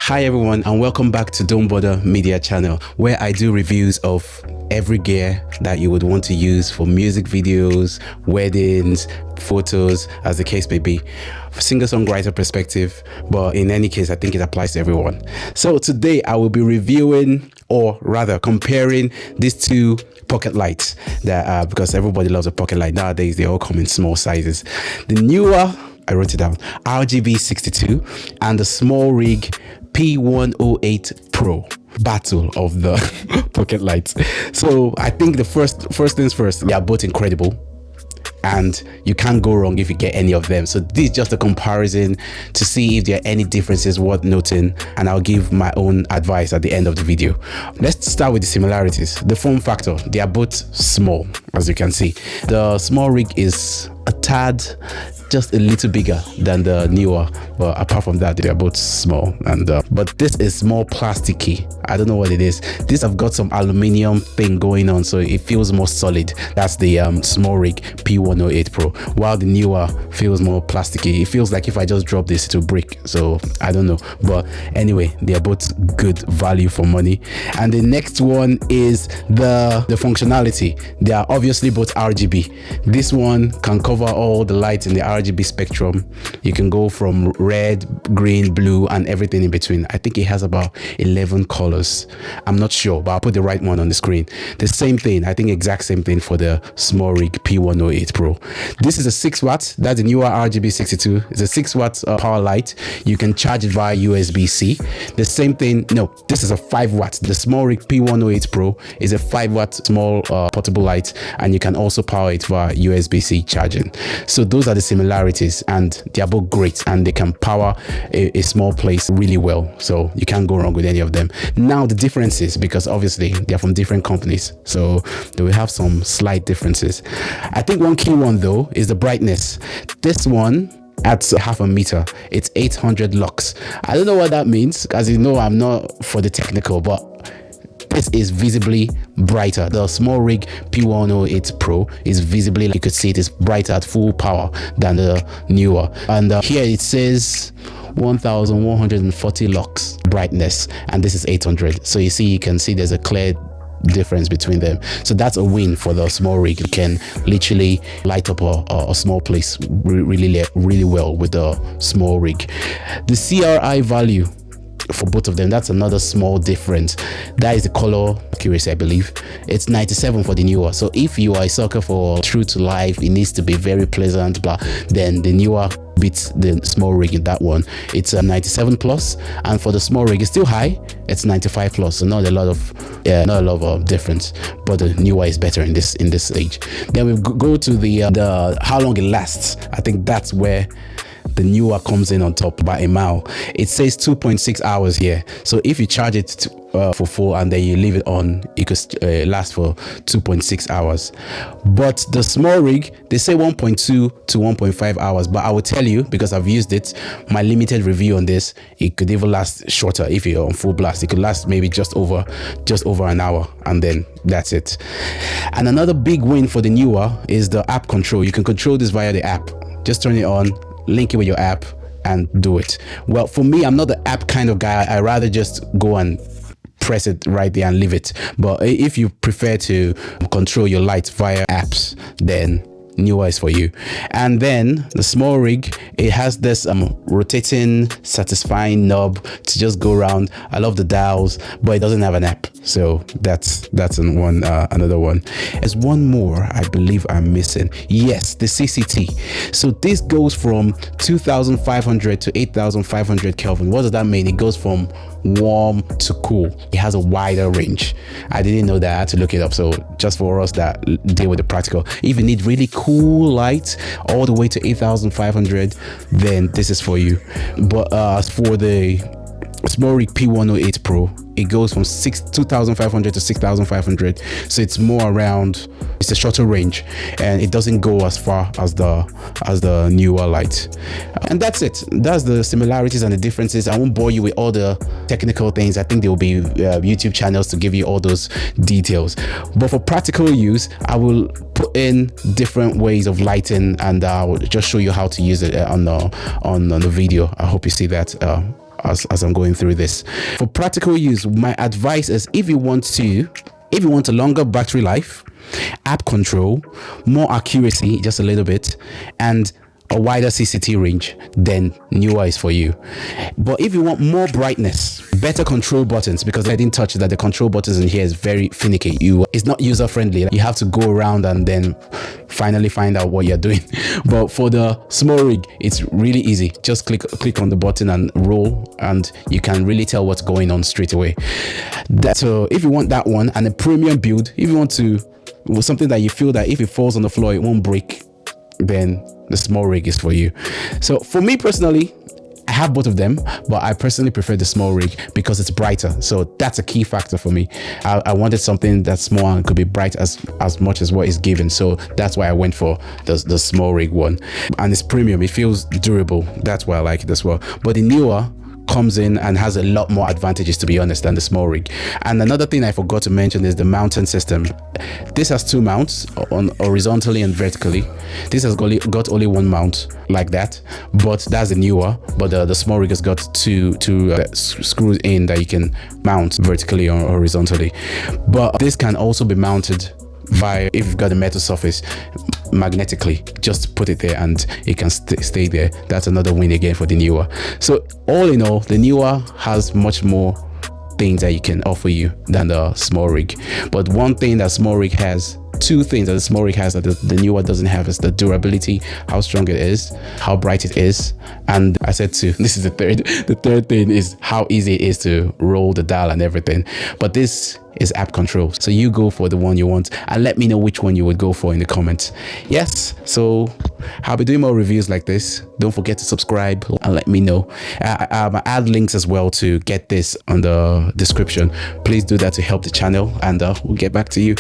Hi everyone, and welcome back to Don't Bother Media channel, where I do reviews of every gear that you would want to use for music videos, weddings, photos, as the case may be, for singer-songwriter perspective. But in any case, I think it applies to everyone. So today I will be reviewing, or rather comparing, these two pocket lights that because everybody loves a pocket light nowadays. They all come in small sizes. The Neewer, I wrote it down, RGB62, and the SmallRig P108 Pro. Battle of the pocket lights. So I think the first things first, they are both incredible, and you can't go wrong if you get any of them. So this is just a comparison to see if there are any differences worth noting, and I'll give my own advice at the end of the video. Let's start with the similarities. The form factor, they are both small, as you can see. The SmallRig is a tad, just a little bigger than the Neewer, but apart from that, they are both small. And but this is more plasticky. I don't know what it is. This have got some aluminium thing going on, so it feels more solid. That's the SmallRig P108 Pro, while the Neewer feels more plasticky. It feels like if I just drop this, it will break. So I don't know, but anyway, they are both good value for money. And the next one is the functionality. They are obviously both RGB. This one can cover all the lights in the RGB spectrum. You can go from red, green, blue, and everything in between. I think it has about 11 colors. I'm not sure, but I'll put the right one on the screen. The same thing, I think exact same thing for the SmallRig P108 Pro. This is a 6 watts. That's the Neewer RGB62. It's a 6 watts power light. You can charge it via USB-C. The same thing, no, this is a 5 watts. The SmallRig P108 Pro is a 5 watt small portable light, and you can also power it via USB-C charging. So those are the similarities, and they are both great, and they can power a small place really well. So you can't go wrong with any of them. Now the differences, because obviously they are from different companies, so they will have some slight differences. I think one key one though is the brightness. This one at half a meter, it's 800 lux. I don't know what that means, as you know I'm not for the technical, but this is visibly brighter. The SmallRig P108 Pro is visibly, like you could see, it is brighter at full power than the Neewer. And here it says 1140 lux brightness, and this is 800. So you see, you can see there's a clear difference between them. So that's a win for the SmallRig. You can literally light up a small place really well with the SmallRig. The CRI value for both of them, that's another small difference. That is the color accuracy, I believe. It's 97 for the Neewer. So if you are a sucker for true to life, it needs to be very pleasant, blah, then the Neewer beats the SmallRig in that one. It's a 97 plus, and for the SmallRig, it's still high. It's 95 plus, so not a lot of difference. But the Neewer is better in this stage. Then we go to the how long it lasts. I think that's where the Neewer comes in on top by a mile. It says 2.6 hours here. So if you charge it for full and then you leave it on, it could last for 2.6 hours. But the SmallRig, they say 1.2 to 1.5 hours. But I will tell you, because I've used it, my limited review on this, it could even last shorter. If you're on full blast, it could last maybe just over an hour, and then that's it. And another big win for the Neewer is the app control. You can control this via the app. Just turn it on, link it with your app, and do it. Well, for me, I'm not the app kind of guy. I rather just go and press it right there and leave it. But if you prefer to control your lights via apps, then Neewer is for you. And then the SmallRig, it has this rotating, satisfying knob to just go around. I love the dials, but it doesn't have an app. So that's another one. There's one more I believe I'm missing. Yes, the CCT. So this goes from 2500 to 8500 Kelvin. What does that mean? It goes from warm to cool. It has a wider range. I didn't know that. I had to look it up. So just for us that deal with the practical, if you need really cool light all the way to 8500, then this is for you. But as for the SmallRig P108 Pro, it goes from 2500 to 6500, so it's more around, it's a shorter range, and it doesn't go as far as the Neewer light. And that's it. That's the similarities and the differences. I won't bore you with all the technical things. I think there will be YouTube channels to give you all those details, but for practical use, I will put in different ways of lighting, and I will just show you how to use it on the video. I hope you see that as I'm going through this. For practical use, my advice is if you want a longer battery life, app control, more accuracy, just a little bit, and a wider CCT range, then Neewer is for you. But if you want more brightness, better control buttons, because I didn't touch that, the control buttons in here is very finicky. It's not user friendly. You have to go around and then finally find out what you're doing. But for the SmallRig, it's really easy. Just click on the button and roll, and you can really tell what's going on straight away. So if you want that one, and a premium build, if you want to something that you feel that if it falls on the floor it won't break, then the SmallRig is for you. So for me personally, I have both of them, but I personally prefer the SmallRig because it's brighter. So that's a key factor for me. I wanted something that's small and could be bright as much as what is given. So that's why I went for the SmallRig one. And it's premium, it feels durable. That's why I like it as well. But the Neewer comes in and has a lot more advantages, to be honest, than the SmallRig. And another thing I forgot to mention is the mounting system. This has two mounts, on horizontally and vertically. This has got only one mount like that, but that's the Neewer. But the SmallRig has got two screws in that you can mount vertically or horizontally. But this can also be mounted via, if you've got a metal surface, magnetically. Just put it there and it can stay there. That's another win again for the Neewer. So all in all, the Neewer has much more things that you can offer you than the SmallRig. But one thing that SmallRig has, two things that the SmallRig has that the Neewer doesn't have, is the durability, how strong it is, how bright it is, and I said two. This is the third. The third thing is how easy it is to roll the dial and everything. But this is app control, so you go for the one you want and let me know which one you would go for in the comments. Yes, so I'll be doing more reviews like this. Don't forget to subscribe and let me know. I'll add links as well to get this on the description. Please do that to help the channel, and we'll get back to you.